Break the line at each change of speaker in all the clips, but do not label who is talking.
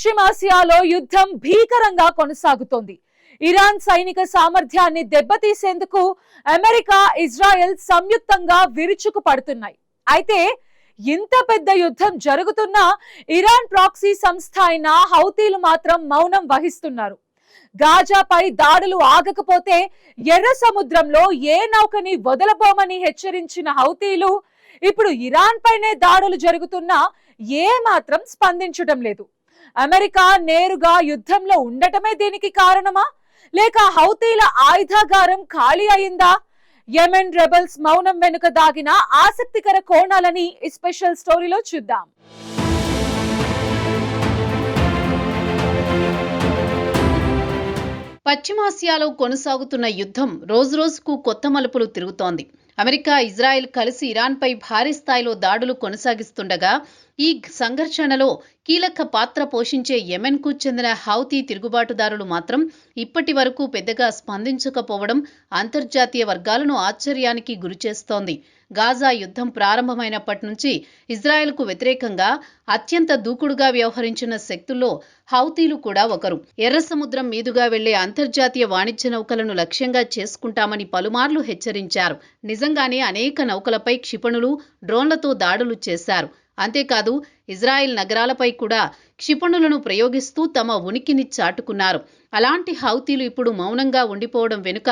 పశ్చిమాసియాలో యుద్ధం భీకరంగా కొనసాగుతోంది. ఇరాన్ సైనిక సామర్థ్యాన్ని దెబ్బతీసేందుకు అమెరికా, ఇజ్రాయెల్ సంయుక్తంగా విరుచుకు పడుతున్నాయి. అయితే ఇంత పెద్ద యుద్ధం జరుగుతున్నా ఇరాన్ ప్రాక్సీ సంస్థ అయిన హౌతీలు మాత్రం మౌనం వహిస్తున్నారు. గాజాపై దాడులు ఆగకపోతే ఎర్ర సముద్రంలో ఏ నౌకని వదలబోమని హెచ్చరించిన హౌతీలు ఇప్పుడు ఇరాన్ పైనే దాడులు జరుగుతున్నా ఏ మాత్రం స్పందించడం లేదు. అమెరికా నేరుగా యుద్ధంలో ఉండటమే దీనికి కారణమా, లేక హౌతీల ఆయుధాగారం ఖాళీ అయిందా? యెమెన్ రెబల్స్ మౌనం వెనుక దాగిన ఆసక్తికర కోణాలని ఈ స్పెషల్ స్టోరీలో చూద్దాం.
పశ్చిమాసియాలో కొనసాగుతున్న యుద్ధం రోజురోజుకు కొత్త మలుపులు తిరుగుతోంది. అమెరికా, ఇజ్రాయెల్ కలిసి ఇరాన్పై భారీ స్థాయిలో దాడులు కొనసాగిస్తుండగా ఈ సంఘర్షణలో కీలక పాత్ర పోషించే యెమెన్కు చెందిన హౌతీ తిరుగుబాటుదారులు మాత్రం ఇప్పటి వరకు పెద్దగా స్పందించకపోవడం అంతర్జాతీయ వర్గాలను ఆశ్చర్యానికి గురిచేస్తోంది. గాజా యుద్ధం ప్రారంభమైనప్పటి నుంచి ఇజ్రాయెల్కు వ్యతిరేకంగా అత్యంత దూకుడుగా వ్యవహరించిన శక్తుల్లో హౌతీలు కూడా ఒకరు. ఎర్ర సముద్రం మీదుగా వెళ్లే అంతర్జాతీయ వాణిజ్య నౌకలను లక్ష్యంగా చేసుకుంటామని పలుమార్లు హెచ్చరించారు. నిజంగానే అనేక నౌకలపై క్షిపణులు, డ్రోన్లతో దాడులు చేశారు. అంతేకాదు ఇజ్రాయెల్ నగరాలపై కూడా క్షిపణులను ప్రయోగిస్తూ తమ ఉనికిని చాటుకున్నారు. అలాంటి హౌతీలు ఇప్పుడు మౌనంగా ఉండిపోవడం వెనుక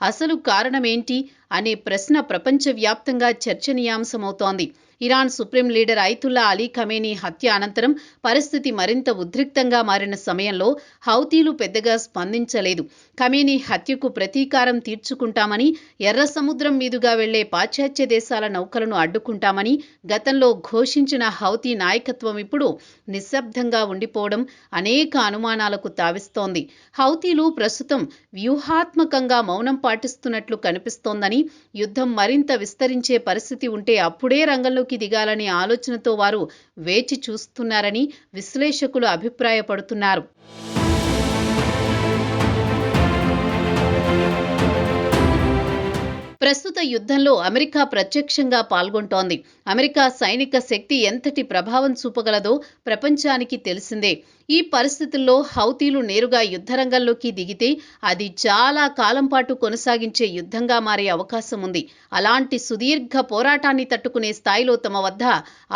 అసలు కారణమేంటి అనే ప్రశ్న ప్రపంచవ్యాప్తంగా చర్చనీయాంశమవుతోంది. Iran supreme leader Ayatollah Ali Khamenei హత్య అనంతరం పరిస్థితి మరింత ఉద్రిక్తంగా మారిన సమయంలో హౌతీలు పెద్దగా స్పందించలేదు. ఖమేనీ హత్యకు ప్రతీకారం తీర్చుకుంటామని, ఎర్ర సముద్రం మీదుగా వెళ్లే పాశ్చాత్య దేశాల నౌకలను అడ్డుకుంటామని గతంలో ఘోషించిన హౌతీ నాయకత్వం ఇప్పుడు నిశ్శబ్దంగా ఉండిపోవడం అనేక అనుమానాలకు తావిస్తోంది. హౌతీలు ప్రస్తుతం వ్యూహాత్మకంగా మౌనం పాటిస్తున్నట్లు కనిపిస్తోందని, యుద్ధం మరింత విస్తరించే పరిస్థితి ఉంటే అప్పుడే రంగంలోకి దిగాలనే ఆలోచనతో వారు వేచి చూస్తున్నారని విశ్లేషకులు అభిప్రాయపడుతున్నారు. ప్రస్తుత యుద్ధంలో అమెరికా ప్రత్యక్షంగా పాల్గొంటోంది. అమెరికా సైనిక శక్తి ఎంతటి ప్రభావం చూపగలదో ప్రపంచానికి తెలిసిందే. ఈ పరిస్థితుల్లో హౌతీలు నేరుగా యుద్ధరంగంలోకి దిగితే అది చాలా కాలం పాటు కొనసాగించే యుద్ధంగా మారే అవకాశం ఉంది. అలాంటి సుదీర్ఘ పోరాటాన్ని తట్టుకునే స్థాయిలో తమ వద్ద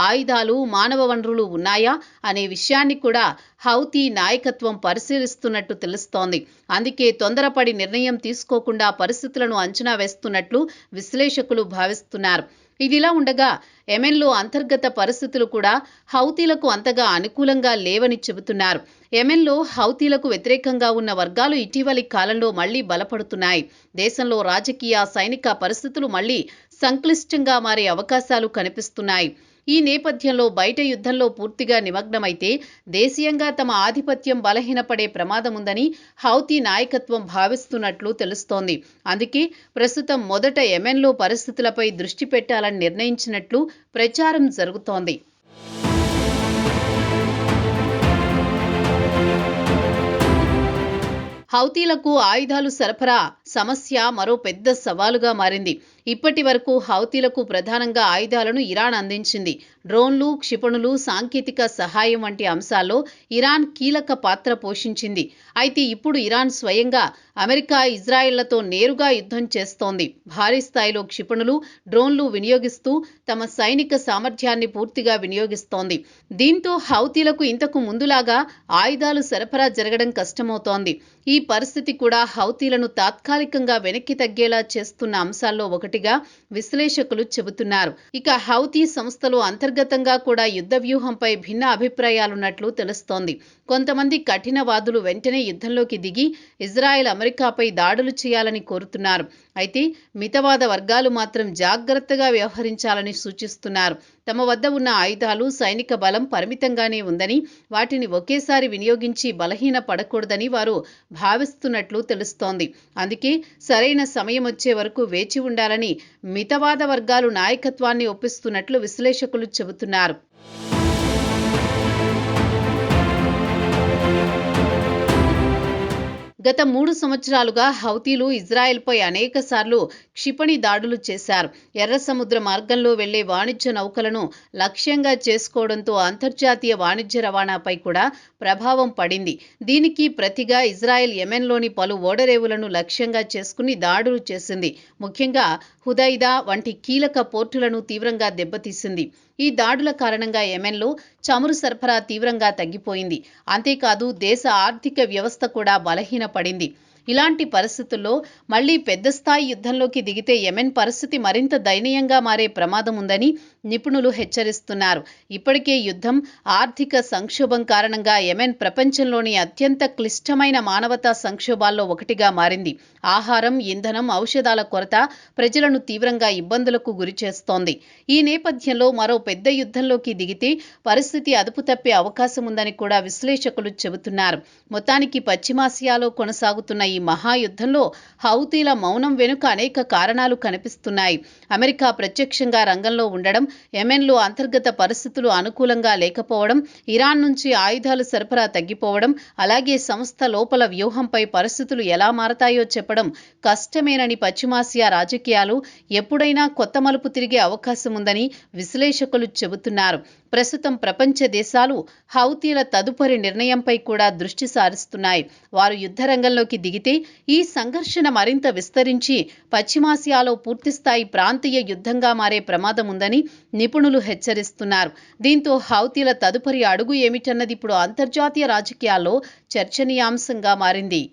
ఆయుధాలు, మానవ వనరులు ఉన్నాయా అనే విషయాన్ని కూడా హౌతీ నాయకత్వం పరిశీలిస్తున్నట్టు తెలుస్తోంది. అందుకే తొందరపడి నిర్ణయం తీసుకోకుండా పరిస్థితులను అంచనా వేస్తున్నట్లు విశ్లేషకులు భావిస్తున్నారు. ఇదిలా ఉండగా యెమెన్లో అంతర్గత పరిస్థితులు కూడా హౌతీలకు అంతగా అనుకూలంగా లేవని చెబుతున్నారు. యెమెన్లో హౌతీలకు వ్యతిరేకంగా ఉన్న వర్గాలు ఇటీవలి కాలంలో మళ్లీ బలపడుతున్నాయి. దేశంలో రాజకీయ, సైనిక పరిస్థితులు మళ్లీ సంక్లిష్టంగా మారే అవకాశాలు కనిపిస్తున్నాయి. ఈ నేపథ్యంలో బయట యుద్ధంలో పూర్తిగా నిమగ్నమైతే దేశీయంగా తమ ఆధిపత్యం బలహీనపడే ప్రమాదముందని హౌతీ నాయకత్వం భావిస్తున్నట్లు తెలుస్తోంది. అందుకే ప్రస్తుతం మొదట యెమెన్లో పరిస్థితులపై దృష్టి పెట్టాలని నిర్ణయించినట్లు ప్రచారం జరుగుతోంది. హౌతీలకు ఆయుధాలు సరఫరా సమస్య మరో పెద్ద సవాలుగా మారింది. ఇప్పటి వరకు హౌతీలకు ప్రధానంగా ఆయుధాలను ఇరాన్ అందించింది. డ్రోన్లు, క్షిపణులు, సాంకేతిక సహాయం వంటి అంశాల్లో ఇరాన్ కీలక పాత్ర పోషించింది. అయితే ఇప్పుడు ఇరాన్ స్వయంగా అమెరికా, ఇజ్రాయెళ్లతో నేరుగా యుద్ధం చేస్తోంది. భారీ స్థాయిలో క్షిపణులు, డ్రోన్లు వినియోగిస్తూ తమ సైనిక సామర్థ్యాన్ని పూర్తిగా వినియోగిస్తోంది. దీంతో హౌతీలకు ఇంతకు ముందులాగా ఆయుధాలు సరఫరా జరగడం కష్టమవుతోంది. ఈ పరిస్థితి కూడా హౌతీలను తాత్కాలికంగా వెనక్కి తగ్గేలా చేస్తున్న అంశాల్లో ఒకటిగా విశ్లేషకులు చెబుతున్నారు. ఇక హౌతీ సంస్థలు అంతర్గతంగా కూడా యుద్ధ వ్యూహంపై భిన్న అభిప్రాయాలున్నట్లు తెలుస్తోంది. కొంతమంది కఠినవాదులు వెంటనే యుద్ధంలోకి దిగి ఇజ్రాయెల్, అమెరికాపై దాడులు చేయాలని కోరుతున్నారు. అయితే మితవాద వర్గాలు మాత్రం జాగ్రత్తగా వ్యవహరించాలని సూచిస్తున్నారు. తమ వద్ద ఉన్న ఆయుధాలు, సైనిక బలం పరిమితంగానే ఉందని, వాటిని ఒకేసారి వినియోగించి బలహీన పడకూడదని వారు భావిస్తున్నట్లు తెలుస్తోంది. అందుకే సరైన సమయం వచ్చే వరకు వేచి ఉండాలని మితవాద వర్గాలు నాయకత్వాన్ని ఒప్పిస్తున్నట్లు విశ్లేషకులు చెబుతున్నారు. గత 3 సంవత్సరాలుగా హౌతీలు ఇజ్రాయెల్పై అనేకసార్లు క్షిపణి దాడులు చేశారు. ఎర్ర సముద్ర మార్గంలో వెళ్లే వాణిజ్య నౌకలను లక్ష్యంగా చేసుకోవడంతో అంతర్జాతీయ వాణిజ్య రవాణాపై కూడా ప్రభావం పడింది. దీనికి ప్రతిగా ఇజ్రాయెల్ యెమెన్లోని పలు ఓడరేవులను లక్ష్యంగా చేసుకుని దాడులు చేసింది. ముఖ్యంగా హుదైదా వంటి కీలక పోర్టులను తీవ్రంగా దెబ్బతీసింది. ఈ దాడుల కారణంగా యెమెన్లో చమురు సరఫరా తీవ్రంగా తగ్గిపోయింది. అంతేకాదు దేశ ఆర్థిక వ్యవస్థ కూడా బలహీనపడింది. ఇలాంటి పరిస్థితుల్లో మళ్లీ పెద్ద స్థాయి యుద్ధంలోకి దిగితే యెమెన్ పరిస్థితి మరింత దయనీయంగా మారే ప్రమాదం ఉందని నిపుణులు హెచ్చరిస్తున్నారు. ఇప్పటికే యుద్ధం, ఆర్థిక సంక్షోభం కారణంగా యెమెన్ ప్రపంచంలోని అత్యంత క్లిష్టమైన మానవతా సంక్షోభాల్లో ఒకటిగా మారింది. ఆహారం, ఇంధనం, ఔషధాల కొరత ప్రజలను తీవ్రంగా ఇబ్బందులకు గురిచేస్తోంది. ఈ నేపథ్యంలో మరో పెద్ద యుద్ధంలోకి దిగితే పరిస్థితి అదుపు తప్పే అవకాశం ఉందని కూడా విశ్లేషకులు చెబుతున్నారు. మొత్తానికి పశ్చిమాసియాలో కొనసాగుతున్న ఈ మహాయుద్ధంలో హౌతీల మౌనం వెనుక అనేక కారణాలు కనిపిస్తున్నాయి. అమెరికా ప్రత్యక్షంగా రంగంలో ఉండడం, యెమెన్లో అంతర్గత పరిస్థితులు అనుకూలంగా లేకపోవడం, ఇరాన్ నుంచి ఆయుధాల సరఫరా తగ్గిపోవడం, అలాగే సంస్థ లోపల వ్యూహంపై పరిస్థితులు ఎలా మారతాయో చెప్పడం కష్టమేనని పశ్చిమాసియా రాజకీయాలు ఎప్పుడైనా కొత్త మలుపు తిరిగే అవకాశం ఉందని విశ్లేషకులు చెబుతున్నారు. ప్రస్తుతం ప్రపంచ దేశాలు హౌతీల తదుపరి నిర్ణయంపై కూడా దృష్టి సారిస్తున్నాయి. వారు యుద్ధ రంగంలోకి దిగితే ఈ సంఘర్షణ మరింత విస్తరించి పశ్చిమాసియాలో పూర్తిస్థాయి ప్రాంతీయ యుద్ధంగా మారే ప్రమాదం ఉందని నిపుణులు హెచ్చరిస్తున్నారు. దీంతో హౌతీల తదుపరి అడుగు ఏమిటన్నది ఇప్పుడు అంతర్జాతీయ రాజకీయాల్లో చర్చనీయాంశంగా మారింది.